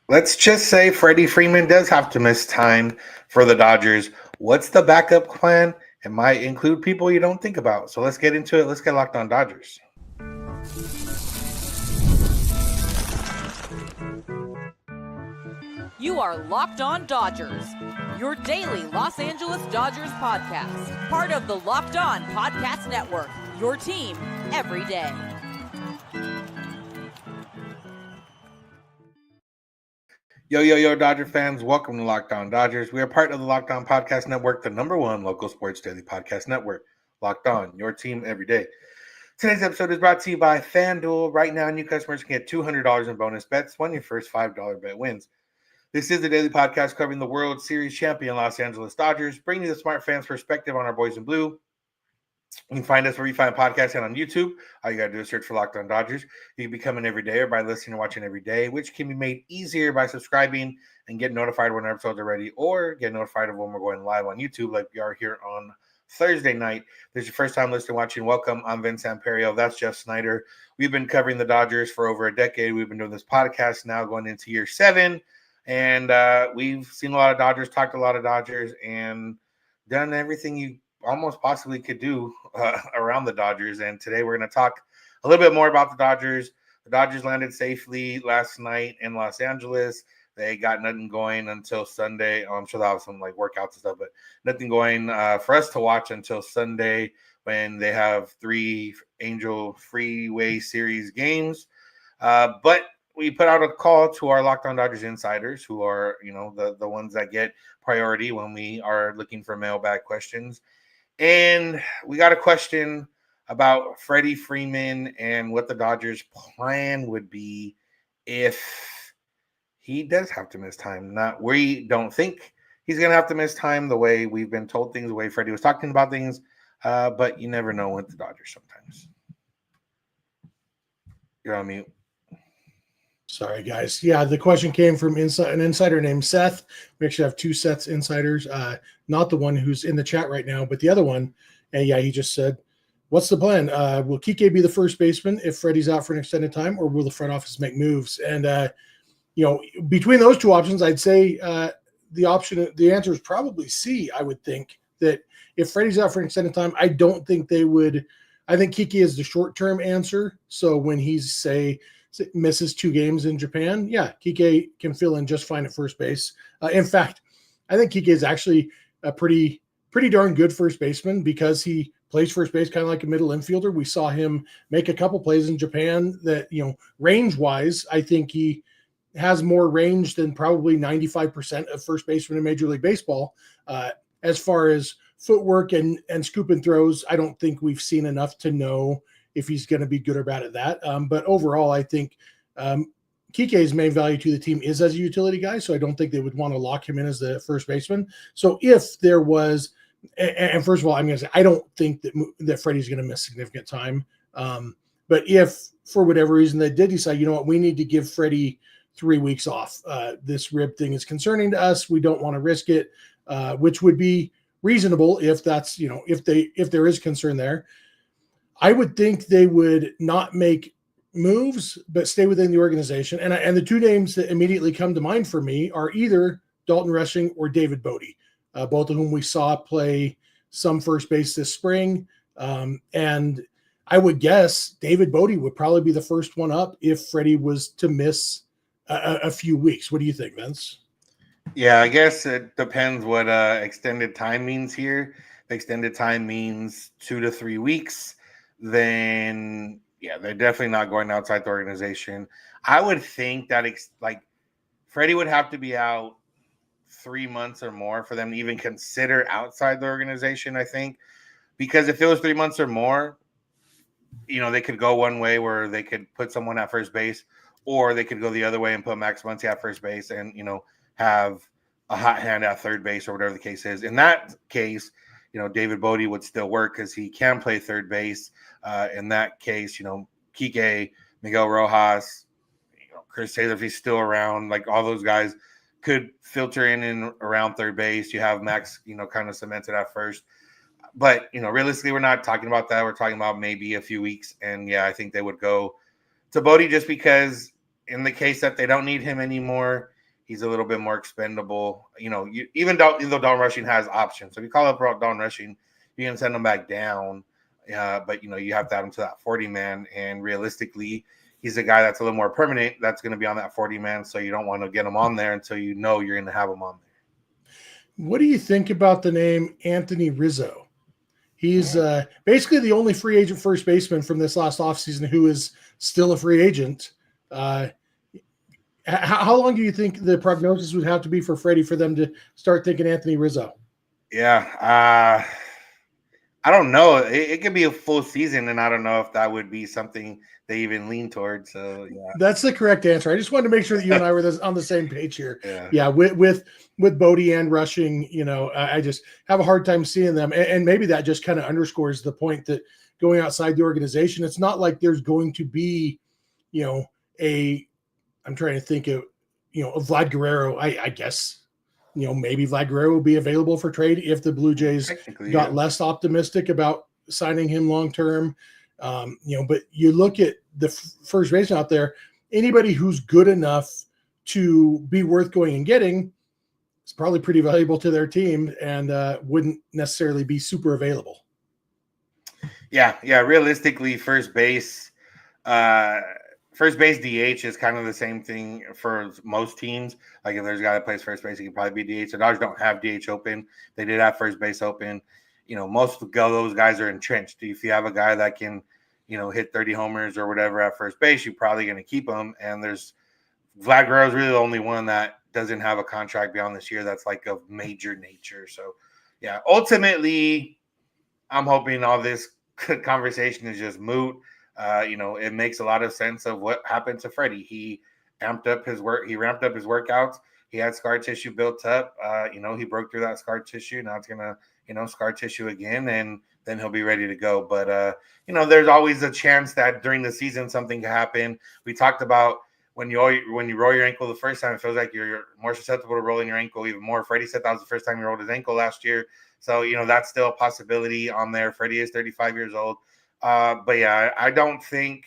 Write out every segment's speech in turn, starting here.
Let's just say Freddie Freeman does have to miss time for the Dodgers. What's the backup plan? It might include people you don't think about. So let's get into it. Let's get locked on Dodgers. You are Locked On Dodgers, your daily Los Angeles Dodgers podcast. Part of the Locked On Podcast Network, your team every day. Yo, Dodger fans. Welcome to Locked On Dodgers. We are part of the Locked On Podcast Network, the number one local sports daily podcast network. Locked On, your team every day. Today's episode is brought to you by FanDuel. Right now, new customers can get $200 in bonus bets when your first $5 bet wins. This is the daily podcast covering the World Series champion Los Angeles Dodgers, bringing you the smart fans' perspective on our boys in blue. You can find us where you find podcasts and on YouTube. All you got to do is search for Locked On Dodgers. You can become an everydayer by listening and watching every day, which can be made easier by subscribing and get notified when our episodes are ready, or get notified of when we're going live on YouTube like we are here on Thursday night. If this is your first time listening, watching, welcome. I'm Vince Samperio. That's Jeff Snider. We've been covering the Dodgers for over a decade. We've been doing this podcast now going into year 7. And we've seen a lot of Dodgers, talked a lot of Dodgers, and done everything you almost possibly could do around the Dodgers. And today we're going to talk a little bit more about the Dodgers. The Dodgers landed safely last night in Los Angeles. They got nothing going until Sunday. I'm sure they'll have some like workouts and stuff, but nothing going for us to watch until Sunday when they have 3 Angel Freeway Series games. But we put out a call to our Locked On Dodgers insiders, who are, the ones that get priority when we are looking for mailbag questions. And we got a question about Freddie Freeman and what the Dodgers' plan would be if he does have to miss time. We don't think he's going to have to miss time the way we've been told things, the way Freddie was talking about things. But you never know with the Dodgers sometimes. You're on mute. Sorry, guys. Yeah, the question came from an insider named Seth. We actually have 2 Seth's insiders, not the one who's in the chat right now, but the other one. And yeah, he just said, what's the plan? Will Kiké be the first baseman if Freddie's out for an extended time, or will the front office make moves? And, between those 2 options, I'd say the answer is probably C. I would think that if Freddie's out for an extended time, I don't think they would. I think Kiké is the short-term answer. So when he's, say, misses 2 games in Japan, yeah, Kiké can fill in just fine at first base. In fact, I think Kiké is actually a pretty darn good first baseman because he plays first base kind of like a middle infielder. We saw him make a couple plays in Japan that, range-wise, I think he has more range than probably 95% of first basemen in Major League Baseball. As far as footwork and scoop and throws, I don't think we've seen enough to know if he's going to be good or bad at that. But overall, I think Kiké's main value to the team is as a utility guy, so I don't think they would want to lock him in as the first baseman. So if there was, and first of all, I'm going to say I don't think that Freddie's going to miss significant time. But if for whatever reason they did decide, we need to give Freddie 3 weeks off. This rib thing is concerning to us. We don't want to risk it, which would be reasonable if that's, if there is concern there. I would think they would not make moves, but stay within the organization. And the 2 names that immediately come to mind for me are either Dalton Rushing or David Bote, both of whom we saw play some first base this spring. And I would guess David Bote would probably be the first one up if Freddie was to miss a few weeks. What do you think, Vince? Yeah, I guess it depends what extended time means here. If extended time means 2 to 3 weeks, then yeah, they're definitely not going outside the organization. I would think that Freddie would have to be out 3 months or more for them to even consider outside the organization, I think. Because if it was 3 months or more, they could go one way where they could put someone at first base, or they could go the other way and put Max Muncy at first base and, have a hot hand at third base or whatever the case is. In that case, David Bote would still work because he can play third base. In that case, Kiké, Miguel Rojas, Chris Taylor, if he's still around, like all those guys could filter in and around third base. You have Max, kind of cemented at first. But, realistically, we're not talking about that. We're talking about maybe a few weeks. And, yeah, I think they would go to Bote just because in the case that they don't need him anymore, he's a little bit more expendable. Even though Dalton Rushing has options. So if you call up Dalton Rushing, you can send him back down. But you have to add him to that 40-man, and realistically, he's a guy that's a little more permanent. That's going to be on that 40-man, so you don't want to get him on there until you know you're going to have him on there. What do you think about the name Anthony Rizzo? He's basically the only free agent first baseman from this last offseason who is still a free agent. How long do you think the prognosis would have to be for Freddie for them to start thinking Anthony Rizzo? Yeah, I don't know. It could be a full season, and I don't know if that would be something they even lean towards. So yeah, that's the correct answer. I just wanted to make sure that you and I were on the same page here. Yeah. With Bote and Rushing, I just have a hard time seeing them, and maybe that just kind of underscores the point that going outside the organization, it's not like there's going to be, I'm trying to think of, a Vlad Guerrero. I guess. Maybe Vlad Guerrero will be available for trade if the Blue Jays got less optimistic about signing him long-term. But you look at the first baseman out there, anybody who's good enough to be worth going and getting is probably pretty valuable to their team and wouldn't necessarily be super available. Yeah. Realistically, first base DH is kind of the same thing for most teams. Like if there's a guy that plays first base, he could probably be DH. The Dodgers don't have DH open. They did have first base open. Most of those guys are entrenched. If you have a guy that can, hit 30 homers or whatever at first base, you're probably going to keep him. And Vlad Guerrero is really the only one that doesn't have a contract beyond this year that's like of major nature. So, yeah, ultimately, I'm hoping all this conversation is just moot. It makes a lot of sense of what happened to Freddie. He ramped up his workouts. He had scar tissue built up. He broke through that scar tissue. Now it's gonna, scar tissue again, and then he'll be ready to go. But there's always a chance that during the season something can happen. We talked about when you roll your ankle the first time, it feels like you're more susceptible to rolling your ankle even more. Freddie said that was the first time he rolled his ankle last year. So, that's still a possibility on there. Freddie is 35 years old. But yeah, I don't think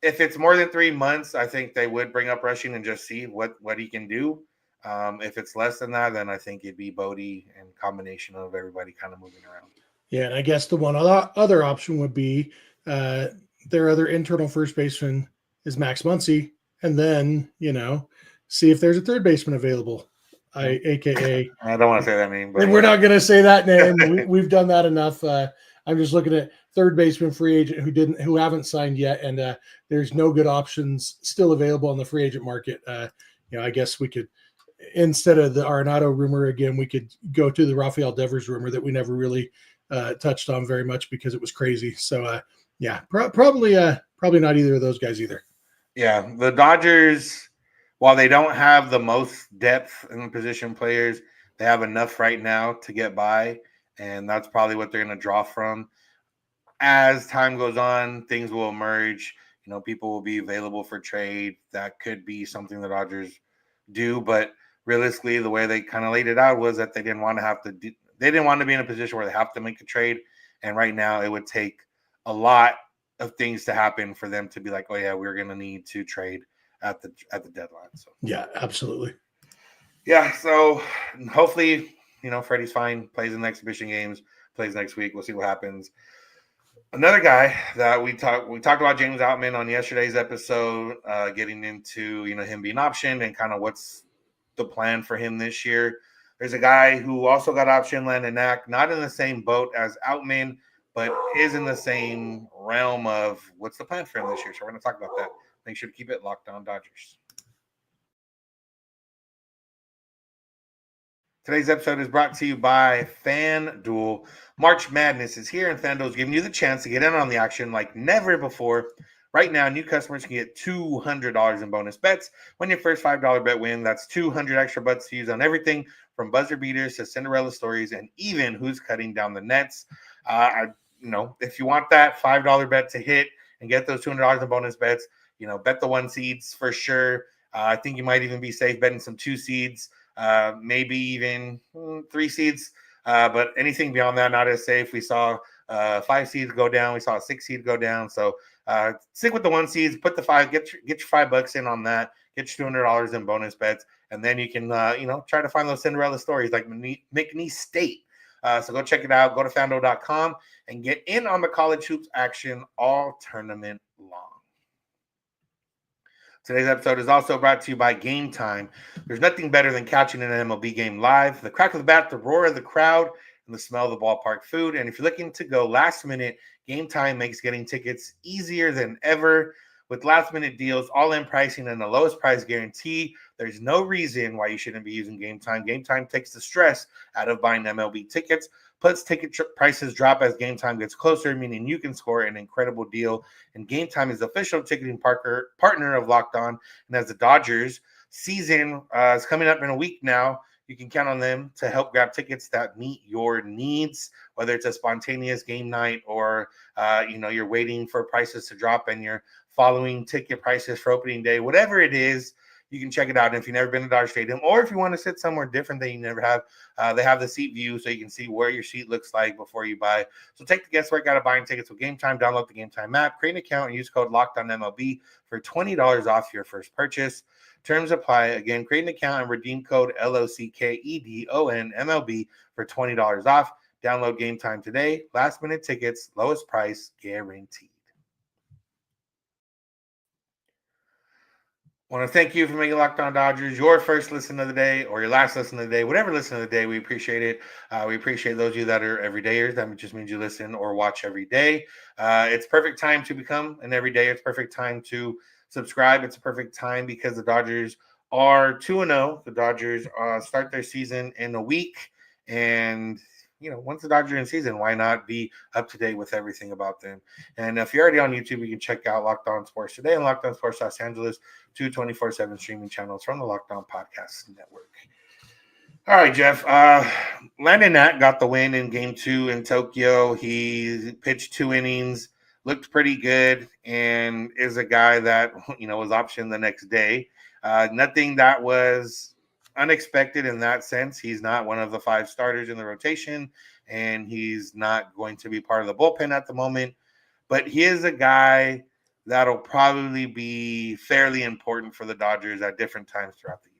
if it's more than 3 months, I think they would bring up Rushing and just see what he can do. If it's less than that, then I think it'd be Bote and combination of everybody kind of moving around. Yeah, and I guess the one other option would be their other internal first baseman is Max Muncy, and then see if there's a third baseman available. AKA I don't want to say that name, but we're not going to say that name. We've done that enough. I'm just looking at third baseman free agent who haven't signed yet, and there's no good options still available on the free agent market. I guess we could, instead of the Arenado rumor again, we could go to the Rafael Devers rumor that we never really touched on very much because it was crazy. So probably not either of those guys either. Yeah, the Dodgers, while they don't have the most depth in position players, they have enough right now to get by. And that's probably what they're going to draw from. As time goes on, things will emerge. People will be available for trade. That could be something the Dodgers do. But realistically, the way they kind of laid it out was that they didn't want to be in a position where they have to make a trade. And right now, it would take a lot of things to happen for them to be like, oh yeah, we're going to need to trade at the deadline. So yeah, absolutely. Yeah. So hopefully, Freddie's fine, plays in the exhibition games, plays next week. We'll see what happens. Another guy that we talked about, James Outman, on yesterday's episode, getting into, him being optioned and kind of what's the plan for him this year. There's a guy who also got optioned, Landon Knack, not in the same boat as Outman, but is in the same realm of what's the plan for him this year. So we're going to talk about that. Make sure to keep it locked on Dodgers. Today's episode is brought to you by FanDuel. March Madness is here, and FanDuel is giving you the chance to get in on the action like never before. Right now, new customers can get $200 in bonus bets when your first $5 bet win. That's 200 extra bets to use on everything from buzzer beaters to Cinderella stories and even who's cutting down the nets. If you want that $5 bet to hit and get those $200 in bonus bets, bet the 1 seeds for sure. I think you might even be safe betting some 2 seeds. Maybe even 3 seeds, but anything beyond that, not as safe. We saw 5 seeds go down. We saw a 6 seed go down. So Stick with the one seeds, put the five, get your $5 in on that, get your $200 in bonus bets, and then you can try to find those Cinderella stories like McNeese State. So go check it out. Go to FanDuel.com and get in on the college hoops action all tournament long. Today's episode is also brought to you by Game Time. There's nothing better than catching an MLB game live. The crack of the bat, the roar of the crowd, and the smell of the ballpark food. And if you're looking to go last minute, Game Time makes getting tickets easier than ever. With last minute deals, all-in pricing, and the lowest price guarantee, there's no reason why you shouldn't be using Game Time. Game Time takes the stress out of buying MLB tickets. Plus, ticket prices drop as Game Time gets closer, meaning you can score an incredible deal. And Game Time is the official ticketing partner of Locked On. And as the Dodgers season is coming up in a week now, you can count on them to help grab tickets that meet your needs, whether it's a spontaneous game night or, you're waiting for prices to drop and you're following ticket prices for opening day, whatever it is. You can check it out. And if you've never been to Dodger Stadium, or if you want to sit somewhere different that you never have, they have the seat view so you can see where your seat looks like before you buy. So take the guesswork out of buying tickets with Game Time. Download the Game Time app, create an account, and use code LOCKEDONMLB for $20 off your first purchase. Terms apply. Again, create an account and redeem code LOCKEDONMLB for $20 off. Download Game Time today. Last minute tickets, lowest price guaranteed. I want to thank you for making Locked On Dodgers your first listen of the day or your last listen of the day. Whatever listen of the day, we appreciate it. We appreciate those of you that are everydayers. That just means you listen or watch every day. It's perfect time to become an everyday. It's perfect time to subscribe. It's a perfect time because the Dodgers are 2-0. The Dodgers start their season in a week. And, once the Dodgers are in season, why not be up to date with everything about them? And if you're already on YouTube, you can check out Locked On Sports Today and Locked On Sports Los Angeles, 2 24/7 streaming channels from the Locked On Podcast Network. All right, Jeff. Landon Knack got the win in Game 2 in Tokyo. He pitched 2 innings, looked pretty good, and is a guy that was optioned the next day. Nothing that was unexpected in that sense. He's not one of the 5 starters in the rotation, and he's not going to be part of the bullpen at the moment. But he is a guy that'll probably be fairly important for the Dodgers at different times throughout the year.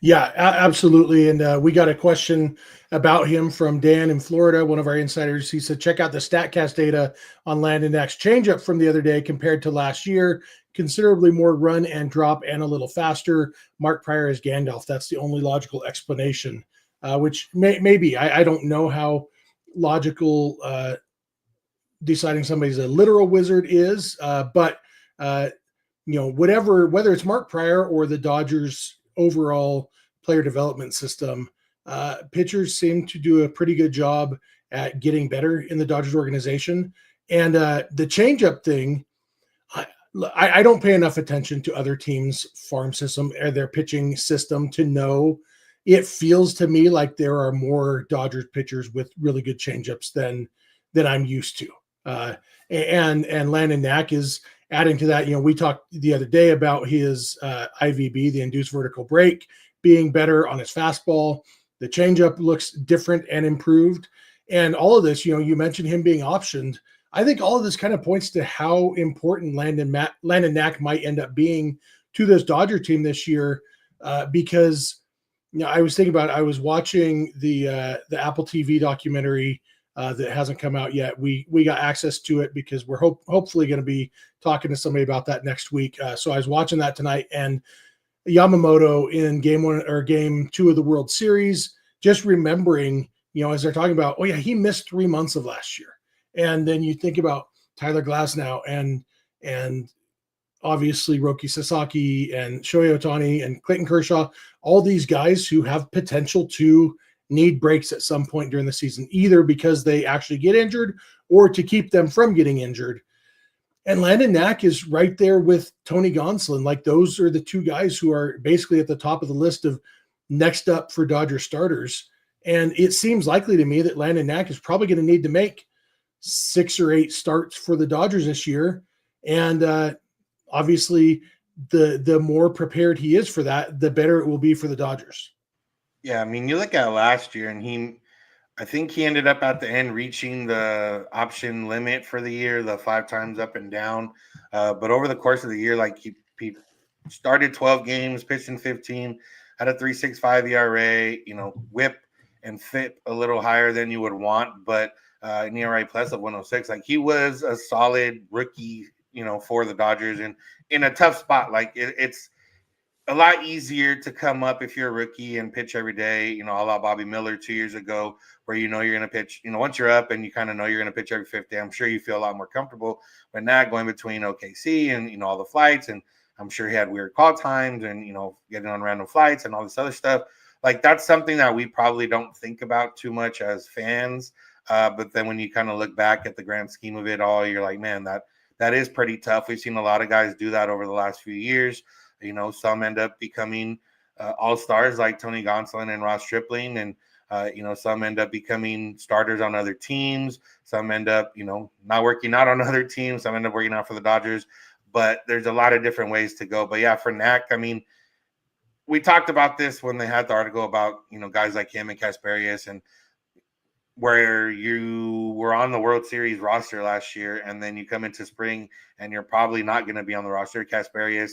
Yeah, absolutely. And we got a question about him from Dan in Florida, one of our insiders. He said, check out the StatCast data on Landon Knack's changeup from the other day compared to last year. Considerably more run and drop and a little faster. Mark Pryor is Gandalf. That's the only logical explanation, which maybe. I don't know how logical deciding somebody's a literal wizard is, but whether it's Mark Pryor or the Dodgers overall player development system, pitchers seem to do a pretty good job at getting better in the Dodgers organization. And the changeup thing, I don't pay enough attention to other teams' farm system or their pitching system to know. It feels to me like there are more Dodgers pitchers with really good changeups than I'm used to. And Landon Knack is adding to that. We talked the other day about his IVB, the induced vertical break, being better on his fastball. The changeup looks different and improved. And all of this, you mentioned him being optioned. I think all of this kind of points to how important Landon Knack might end up being to this Dodger team this year, because I was thinking about it. I was watching the Apple TV documentary that hasn't come out yet. We got access to it because we're hopefully going to be talking to somebody about that next week. So I was watching that tonight, and Yamamoto in game 2 of the World Series, just remembering, as they're talking about, he missed 3 months of last year. And then you think about Tyler Glasnow and obviously Roki Sasaki and Shohei Ohtani and Clayton Kershaw, all these guys who have potential to need breaks at some point during the season, either because they actually get injured or to keep them from getting injured. And Landon Knack is right there with Tony Gonsolin. Like, those are the 2 guys who are basically at the top of the list of next up for Dodger starters. And it seems likely to me that Landon Knack is probably going to need to make 6 or 8 starts for the Dodgers this year. And obviously, the more prepared he is for that, the better it will be for the Dodgers. Yeah, I mean, you look at last year, and I think he ended up at the end reaching the option limit for the year, the 5 times up and down. But over the course of the year, like he started 12 games, pitched in 15, had a 3.65 ERA, whip and FIP a little higher than you would want, but an ERA plus of 106. Like he was a solid rookie, for the Dodgers and in a tough spot. Like it's a lot easier to come up if you're a rookie and pitch every day, a la Bobby Miller 2 years ago, where you're going to pitch, once you're up and you kind of know you're going to pitch every fifth day. I'm sure you feel a lot more comfortable when not going between OKC and, all the flights. And I'm sure he had weird call times and, getting on random flights and all this other stuff. Like that's something that we probably don't think about too much as fans. But then when you kind of look back at the grand scheme of it all, you're like, man, that is pretty tough. We've seen a lot of guys do that over the last few years. Some end up becoming all-stars like Tony Gonsolin and Ross Stripling. And, some end up becoming starters on other teams. Some end up, not working out on other teams. Some end up working out for the Dodgers. But there's a lot of different ways to go. But, yeah, for Knack, I mean, we talked about this when they had the article about, guys like him and Kasperius and where you were on the World Series roster last year and then you come into spring and you're probably not going to be on the roster. Kasperius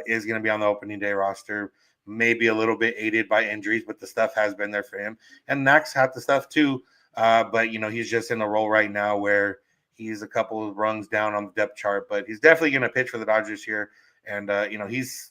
is going to be on the opening day roster, maybe a little bit aided by injuries, but the stuff has been there for him. And Knack's had the stuff too, but, he's just in a role right now where he's a couple of rungs down on the depth chart, but he's definitely going to pitch for the Dodgers here. And, he's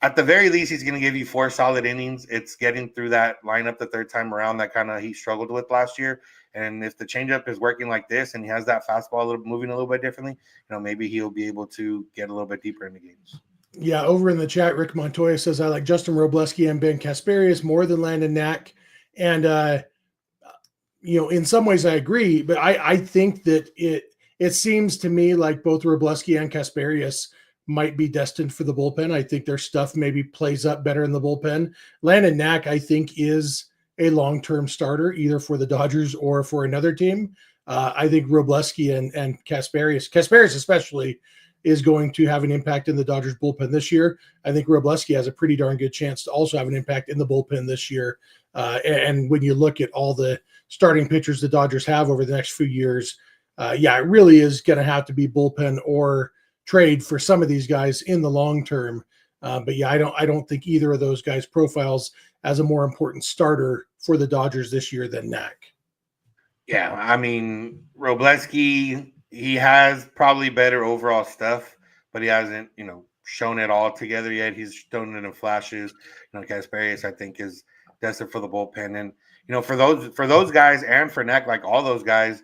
at the very least, he's going to give you 4 solid innings. It's getting through that lineup the third time around that kind of he struggled with last year. And if the changeup is working like this and he has that fastball moving a little bit differently, maybe he'll be able to get a little bit deeper into games. Yeah, over in the chat, Rick Montoya says, I like Justin Robleski and Ben Kasperius more than Landon Knack. And, in some ways I agree, but I think that it seems to me like both Robleski and Kasperius might be destined for the bullpen. I think their stuff maybe plays up better in the bullpen. Landon Knack, I think, is a long-term starter, either for the Dodgers or for another team. I think Robleski and Kasperius especially, is going to have an impact in the Dodgers bullpen this year. I think Robleski has a pretty darn good chance to also have an impact in the bullpen this year. And when you look at all the starting pitchers the Dodgers have over the next few years, it really is going to have to be bullpen or trade for some of these guys in the long term. But I don't think either of those guys profiles as a more important starter for the Dodgers this year than Knack. Yeah, I mean, Robleski, he has probably better overall stuff, but he hasn't, shown it all together yet. He's shown it in flashes. Kasperius, I think, is destined for the bullpen. And, for those guys and for Knack, like all those guys,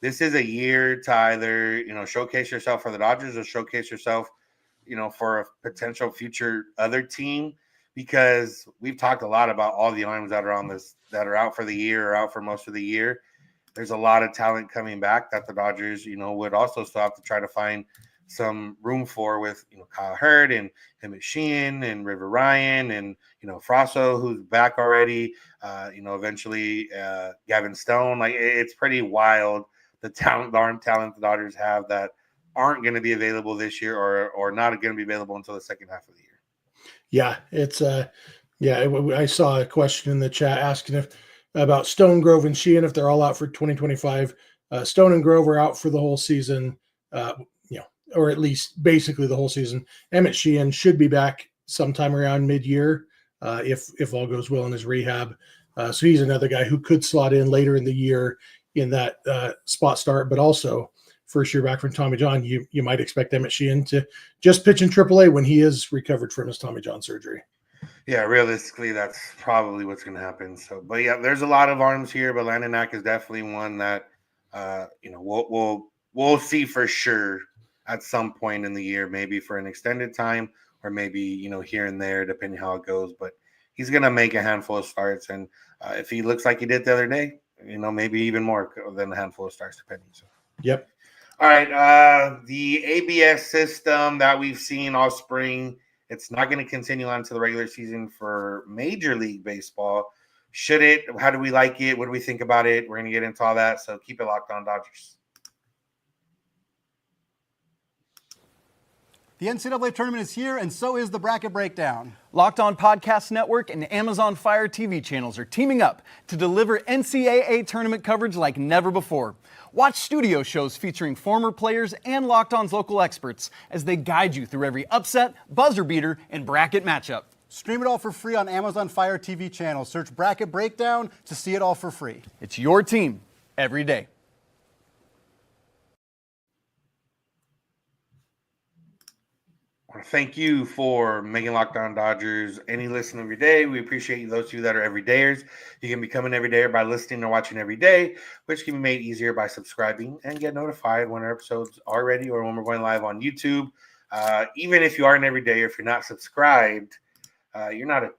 this is a year to either, showcase yourself for the Dodgers or showcase yourself, for a potential future other team, because we've talked a lot about all the arms that are out for the year or out for most of the year. There's a lot of talent coming back that the Dodgers, would also still have to try to find some room for with, Kyle Hurd and Emmett Sheehan and River Ryan and, Frasso, who's back already, eventually Gavin Stone. Like it's pretty wild. The arm talent the Dodgers have that aren't going to be available this year or not going to be available until the second half of the year. Yeah, it's I saw a question in the chat asking about Stone, Grove, and Sheehan if they're all out for 2025. Stone and Grove are out for the whole season, or at least basically the whole season. Emmett Sheehan should be back sometime around mid-year if all goes well in his rehab. So he's another guy who could slot in later in the year in that spot start, but also first year back from Tommy John, you might expect Emmett Sheehan to just pitch in AAA when he is recovered from his Tommy John surgery. Yeah, realistically, that's probably what's going to happen. So, but yeah, there's a lot of arms here, but Landon Knack is definitely one that we'll see for sure at some point in the year, maybe for an extended time or maybe here and there, depending how it goes. But he's going to make a handful of starts, and if he looks like he did the other day, maybe even more than a handful of starts, depending. So, yep. All right. The ABS system that we've seen all spring, it's not going to continue on to the regular season for Major League Baseball. Should it? How do we like it? What do we think about it? We're going to get into all that. So keep it locked on, Dodgers. The NCAA tournament is here, and so is the bracket breakdown. Locked On Podcast Network and Amazon Fire TV channels are teaming up to deliver NCAA tournament coverage like never before. Watch studio shows featuring former players and Locked On's local experts as they guide you through every upset, buzzer beater, and bracket matchup. Stream it all for free on Amazon Fire TV channel. Search Bracket Breakdown to see it all for free. It's your team every day. Thank you for making Locked On Dodgers any listen every day. We appreciate you, those of you that are everydayers. You can become an everydayer by listening or watching every day, which can be made easier by subscribing and get notified when our episodes are ready or when we're going live on YouTube. Even if you are an everydayer, if you're not subscribed, you're not a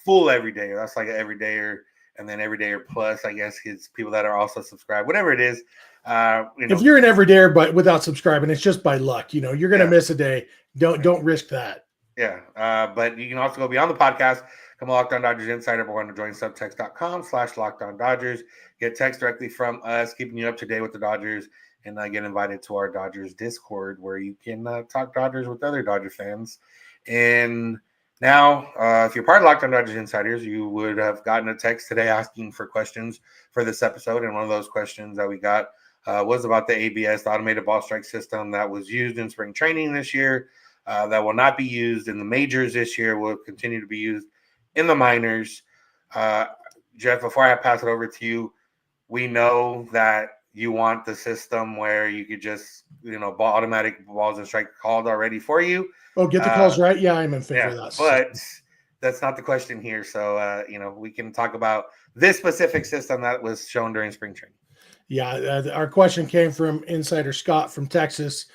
full everydayer. That's like an everydayer, and then everydayer plus, I guess, is people that are also subscribed. Whatever it is. If you're an everydayer but without subscribing, it's just by luck. You're going to miss a day. Don't risk that. Yeah. But you can also go beyond the podcast. Come to Locked On Dodgers Insider. We're going to join subtext.com/LockedOnDodgers. Get text directly from us, keeping you up to date with the Dodgers, and get invited to our Dodgers Discord where you can talk Dodgers with other Dodger fans. And now, if you're part of Locked On Dodgers Insiders, you would have gotten a text today asking for questions for this episode. And one of those questions that we got was about the ABS, the automated ball strike system that was used in spring training this year, that will not be used in the majors this year, will continue to be used in the minors. Jeff, before I pass it over to you, we know that you want the system where you could just, automatic balls and strike called already for you. Oh, get the calls right? Yeah, I'm in favor of that. But that's not the question here. So, we can talk about this specific system that was shown during spring training. Yeah, our question came from Insider Scott from Texas.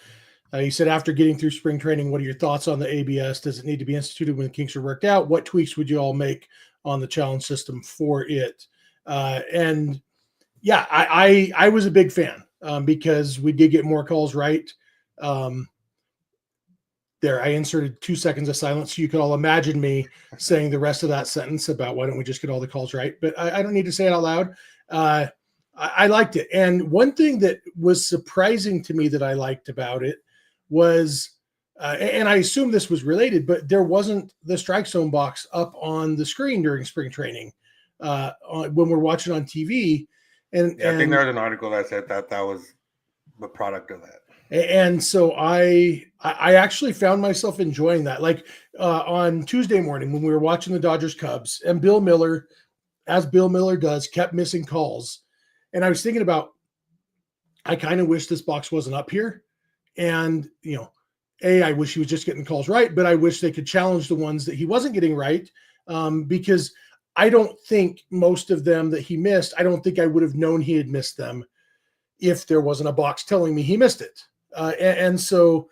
He said, after getting through spring training, what are your thoughts on the ABS? Does it need to be instituted when the kinks are worked out? What tweaks would you all make on the challenge system for it? I was a big fan because we did get more calls right. There, I inserted 2 seconds of silence so you could all imagine me saying the rest of that sentence about why don't we just get all the calls right? But I don't need to say it out loud. I liked it. And one thing that was surprising to me that I liked about it was, and I assume this was related, but there wasn't the strike zone box up on the screen during spring training when we're watching on TV. And I think there was an article that said that was the product of that. And so I actually found myself enjoying that. Like on Tuesday morning when we were watching the Dodgers Cubs, and Bill Miller, as Bill Miller does, kept missing calls. And I was thinking about, I kind of wish this box wasn't up here. And, I wish he was just getting calls right, but I wish they could challenge the ones that he wasn't getting right, because I don't think most of them that he missed, I don't think I would have known he had missed them if there wasn't a box telling me he missed it. And so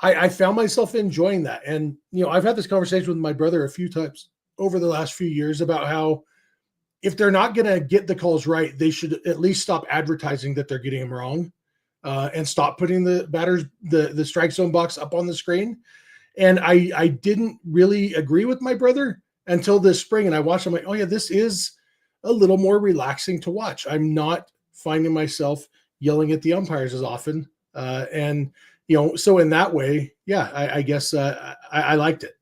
I found myself enjoying that. And, I've had this conversation with my brother a few times over the last few years about how if they're not going to get the calls right, they should at least stop advertising that they're getting them wrong, and stop putting the batters, the strike zone box up on the screen. And I didn't really agree with my brother until this spring. And I watched, I'm like, oh yeah, this is a little more relaxing to watch. I'm not finding myself yelling at the umpires as often. So in that way, yeah, I guess I liked it.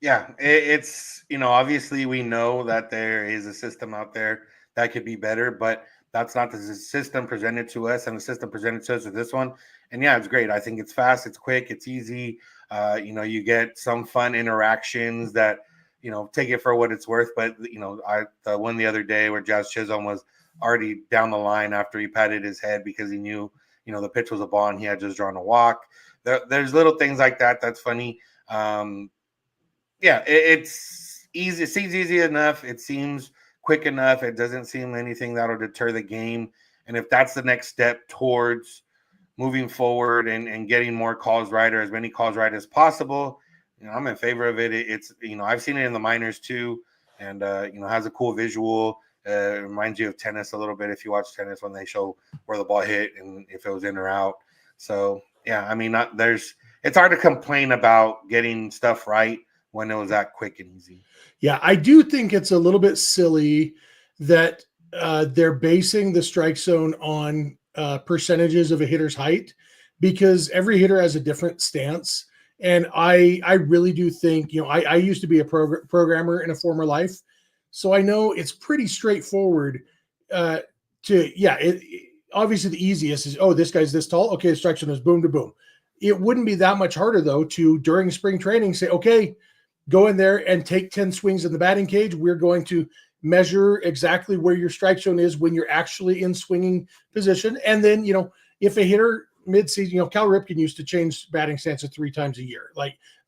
Yeah, it's, obviously we know that there is a system out there that could be better, but that's not the system presented to us, and the system presented to us with this one. And yeah, it's great. I think it's fast, it's quick, it's easy. You get some fun interactions that, take it for what it's worth. But, the one the other day where Jazz Chisholm was already down the line after he patted his head because he knew, the pitch was a ball and he had just drawn a walk. There's little things like that. That's funny. It's easy. It seems easy enough. It seems quick enough. It doesn't seem anything that'll deter the game. And if that's the next step towards moving forward and getting more calls right, or as many calls right as possible, I'm in favor of it. It's, I've seen it in the minors too, and, has a cool visual. It reminds you of tennis a little bit if you watch tennis when they show where the ball hit and if it was in or out. So, yeah, it's hard to complain about getting stuff right when it was that quick and easy. Yeah, I do think it's a little bit silly that they're basing the strike zone on percentages of a hitter's height, because every hitter has a different stance. And I really do think, I used to be a programmer in a former life, so I know it's pretty straightforward. Obviously the easiest is, this guy's this tall. Okay, the strike zone is boom to boom. It wouldn't be that much harder though to, during spring training, say, okay, go in there and take 10 swings in the batting cage. We're going to measure exactly where your strike zone is when you're actually in swinging position. And then, if a hitter mid-season, Cal Ripken used to change batting stances 3 times a year.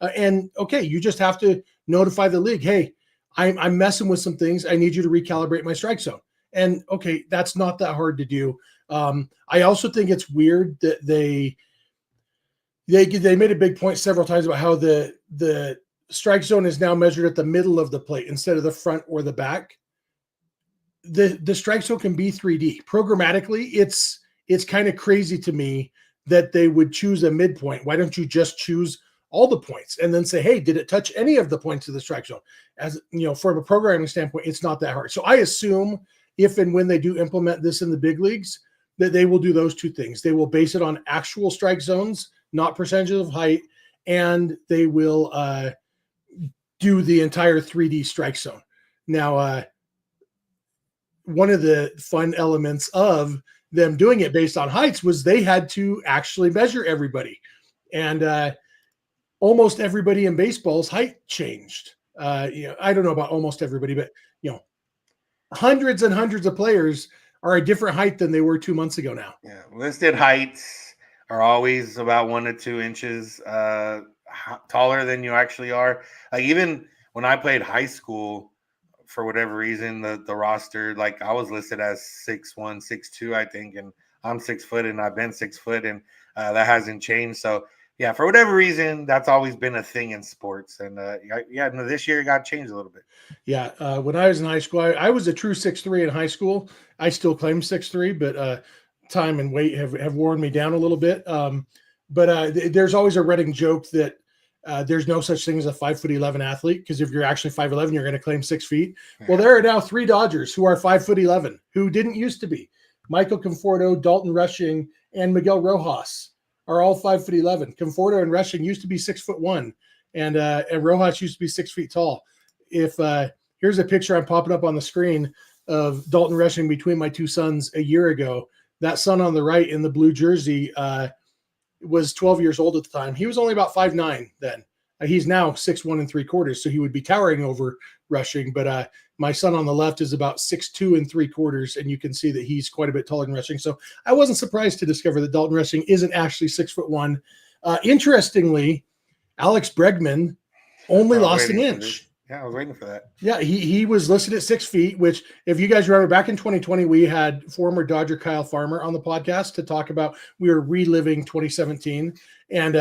You just have to notify the league, hey, I'm messing with some things. I need you to recalibrate my strike zone. And okay, that's not that hard to do. I also think it's weird that they made a big point several times about how the strike zone is now measured at the middle of the plate instead of the front or the back. The strike zone can be 3D. Programmatically, it's kind of crazy to me that they would choose a midpoint. Why don't you just choose all the points and then say, hey, did it touch any of the points of the strike zone? As from a programming standpoint, it's not that hard. So I assume if and when they do implement this in the big leagues, that they will do those two things. They will base it on actual strike zones, not percentages of height, and they will do the entire 3D strike zone. Now, one of the fun elements of them doing it based on heights was they had to actually measure everybody. And almost everybody in baseball's height changed. I don't know about almost everybody, but, hundreds and hundreds of players are a different height than they were 2 months ago now. Yeah, listed heights are always about 1 to 2 inches taller than you actually are. Like even when I played high school, for whatever reason, the roster, like I was listed as 6'1", 6'2", I think, and I'm 6 foot and I've been 6 foot, and that hasn't changed. So yeah, for whatever reason, that's always been a thing in sports. And this year it got changed a little bit. Yeah, when I was in high school, I was a true 6'3" in high school. I still claim 6'3", but time and weight have worn me down a little bit. But there's always a running joke that there's no such thing as a 5'11" athlete, because if you're actually 5'11", you're going to claim 6 feet. Well, there are now 3 Dodgers who are 5'11", who didn't used to be. Michael Conforto, Dalton Rushing, and Miguel Rojas are all 5'11". Conforto and Rushing used to be 6'1", and Rojas used to be 6 feet tall. If here's a picture I'm popping up on the screen of Dalton Rushing between my 2 sons a year ago. That son on the right in the blue jersey was 12 years old at the time. He was only about 5'9" then. He's now 6'1 3/4", so he would be towering over Rushing. But my son on the left is about 6'2 3/4", and you can see that he's quite a bit taller than Rushing. So I wasn't surprised to discover that Dalton Rushing isn't actually 6'1". Interestingly, Alex Bregman only lost an inch. Yeah, I was waiting for that. Yeah, he was listed at 6 feet, which, if you guys remember, back in 2020, we had former Dodger Kyle Farmer on the podcast to talk about, we were reliving 2017. And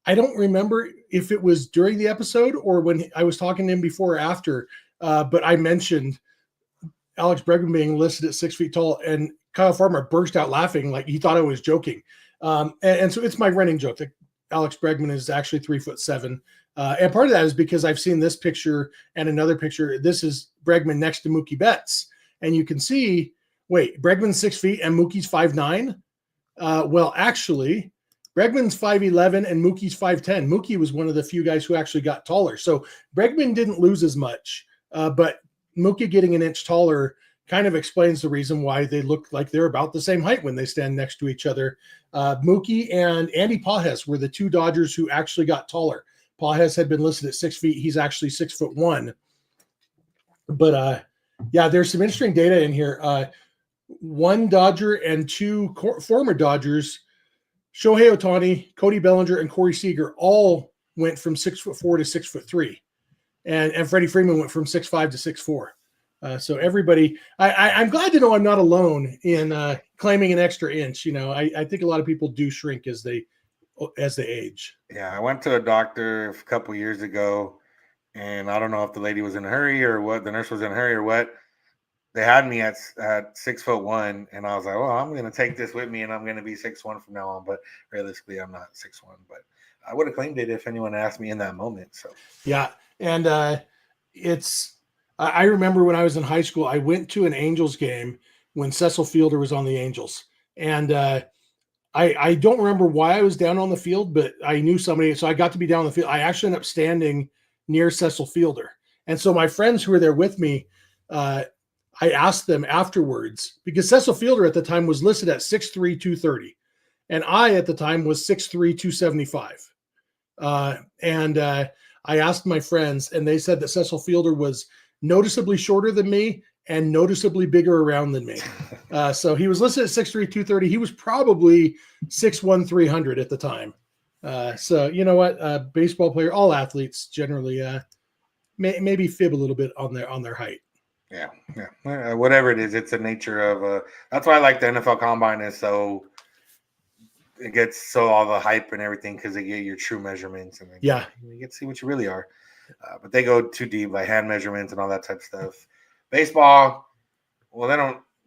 I don't remember if it was during the episode or when I was talking to him before or after, but I mentioned Alex Bregman being listed at 6 feet tall, and Kyle Farmer burst out laughing like he thought I was joking. And so it's my running joke that Alex Bregman is actually 3'7". And part of that is because I've seen this picture and another picture. This is Bregman next to Mookie Betts. And you can see, wait, Bregman's 6 feet and Mookie's 5'9". Well, actually, Bregman's 5'11" and Mookie's 5'10". Mookie was one of the few guys who actually got taller. So Bregman didn't lose as much, but Mookie getting an inch taller kind of explains the reason why they look like they're about the same height when they stand next to each other. Mookie and Andy Pages were the 2 Dodgers who actually got taller. Pages had been listed at 6 feet. He's actually 6'1". But there's some interesting data in here. 1 Dodger and 2 former Dodgers, Shohei Ohtani, Cody Bellinger, and Corey Seager, all went from 6'4" to 6'3", and Freddie Freeman went from 6'5" to 6'4". So everybody, I'm glad to know I'm not alone in claiming an extra inch. I think a lot of people do shrink as they age. Yeah, I went to a doctor a couple years ago, and I don't know if the lady was in a hurry or what, the nurse was in a hurry or what. They had me at 6'1", and I was like, well, I'm going to take this with me, and I'm going to be 6'1" from now on. But realistically, I'm not 6'1". But I would have claimed it if anyone asked me in that moment. So yeah, and I remember when I was in high school, I went to an Angels game when Cecil Fielder was on the Angels, and I don't remember why I was down on the field, but I knew somebody, so I got to be down on the field. I actually ended up standing near Cecil Fielder. And so my friends who were there with me, I asked them afterwards, because Cecil Fielder at the time was listed at 6'3", 230. And I at the time was 6'3", 275. I asked my friends, and they said that Cecil Fielder was noticeably shorter than me and noticeably bigger around than me. So he was listed at 6'3", 230. He was probably 6'1", 300 at the time. So you know what? Baseball player, all athletes generally maybe fib a little bit on their height. Yeah. Whatever it is, it's the nature of that's why I like the NFL Combine is so it gets so all the hype and everything because they get your true measurements and you get to see what you really are. But they go too deep, like hand measurements and all that type of stuff. Baseball, well,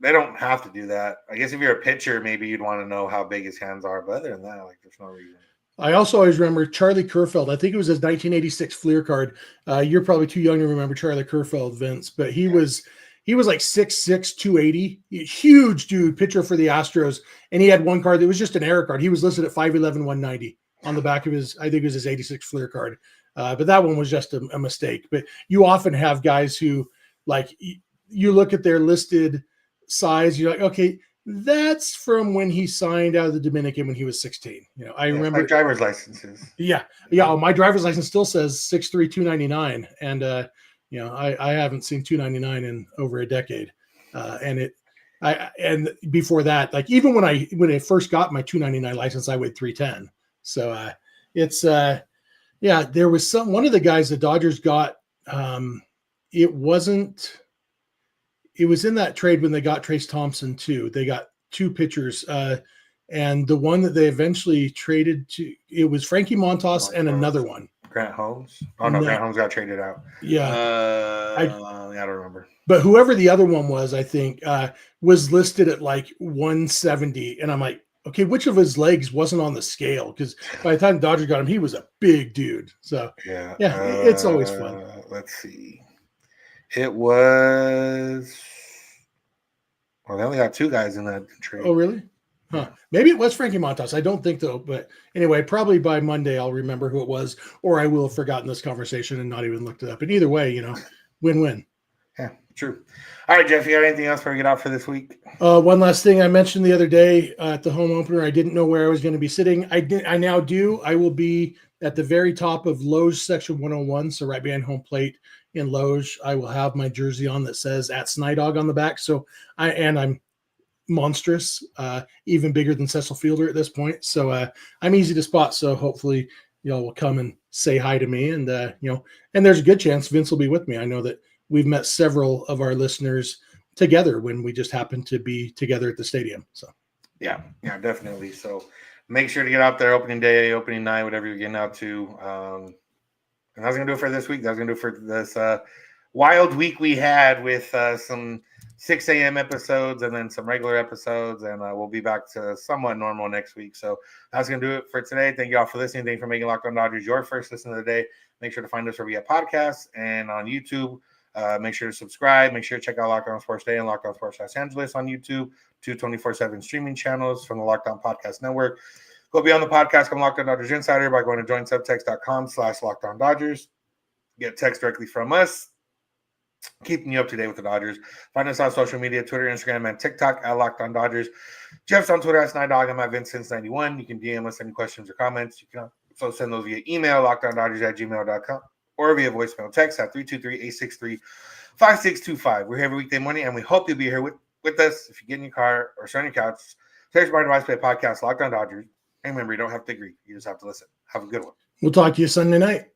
they don't have to do that. I guess if you're a pitcher, maybe you'd want to know how big his hands are. But other than that, like there's no reason. I also always remember Charlie Kerfeld. I think it was his 1986 Fleer card. You're probably too young to remember Charlie Kerfeld, Vince, but he was like 6'6", 280. Huge dude, pitcher for the Astros. And he had one card that was just an error card. He was listed at 5'11", 190 on the back of his, I think it was his 86 Fleer card. But that one was just a mistake. But you often have guys who, like, you look at their listed size, you're like, okay, that's from when he signed out of the Dominican when he was 16. I remember my driver's licenses. Yeah. My driver's license still says 6'3", 299. And, I haven't seen 299 in over a decade. And before that, like even when I first got my 299 license, I weighed 310. So there was one of the guys the Dodgers got. It was in that trade when they got Trace Thompson too. They got two pitchers, and the one that they eventually traded to, it was Frankie Montas and another one. Grant Holmes. Oh no, Grant Holmes got traded out. Yeah, I don't remember. But whoever the other one was, I think, was listed at like 170, and I'm like, okay, which of his legs wasn't on the scale? Because by the time Dodgers got him, he was a big dude. So it's always fun. Let's see. It was. Well, they only got two guys in that trade. Oh, really? Huh. Maybe it was Frankie Montas. I don't think though. But anyway, probably by Monday I'll remember who it was, or I will have forgotten this conversation and not even looked it up. And either way, win-win. Yeah, true. All right, Jeff, you got anything else before we get out for this week? One last thing I mentioned the other day at the home opener, I didn't know where I was going to be sitting. I now do. I will be at the very top of Loge section 101, so right behind home plate in Loge. I will have my jersey on that says at Snider on the back. So I'm monstrous, even bigger than Cecil Fielder at this point. So I'm easy to spot. So hopefully y'all will come and say hi to me, and and there's a good chance Vince will be with me. I know that we've met several of our listeners together when we just happened to be together at the stadium. So yeah, definitely. So make sure to get out there opening day, opening night, whatever you're getting out to. And I was going to do it for this week. I was going to do it for this wild week we had with some 6 a.m. episodes and then some regular episodes. And we'll be back to somewhat normal next week. So that's going to do it for today. Thank you all for listening. Thank you for making Locked On Dodgers your first listen of the day. Make sure to find us where we have podcasts and on YouTube. Make sure to subscribe. Make sure to check out Locked On Sports Day and Locked On Sports Los Angeles on YouTube. 2 24/7 streaming channels from the Locked On Podcast Network. Go beyond the podcast, become Locked On Dodgers Insider by going to joinsubtext.com/LockedOnDodgers. Get text directly from us, keeping you up to date with the Dodgers. Find us on social media, Twitter, Instagram, and TikTok at Locked On Dodgers. Jeff's on Twitter at Snydog. I'm at Vincent91. You can DM us any questions or comments. You can also send those via email, lockedondodgers@gmail.com, or via voicemail text at 323-863-5625. We're here every weekday morning, and we hope you'll be here with us. If you get in your car or sit on your couch, search my device, play podcast, Locked On Dodgers. And remember, you don't have to agree. You just have to listen. Have a good one. We'll talk to you Sunday night.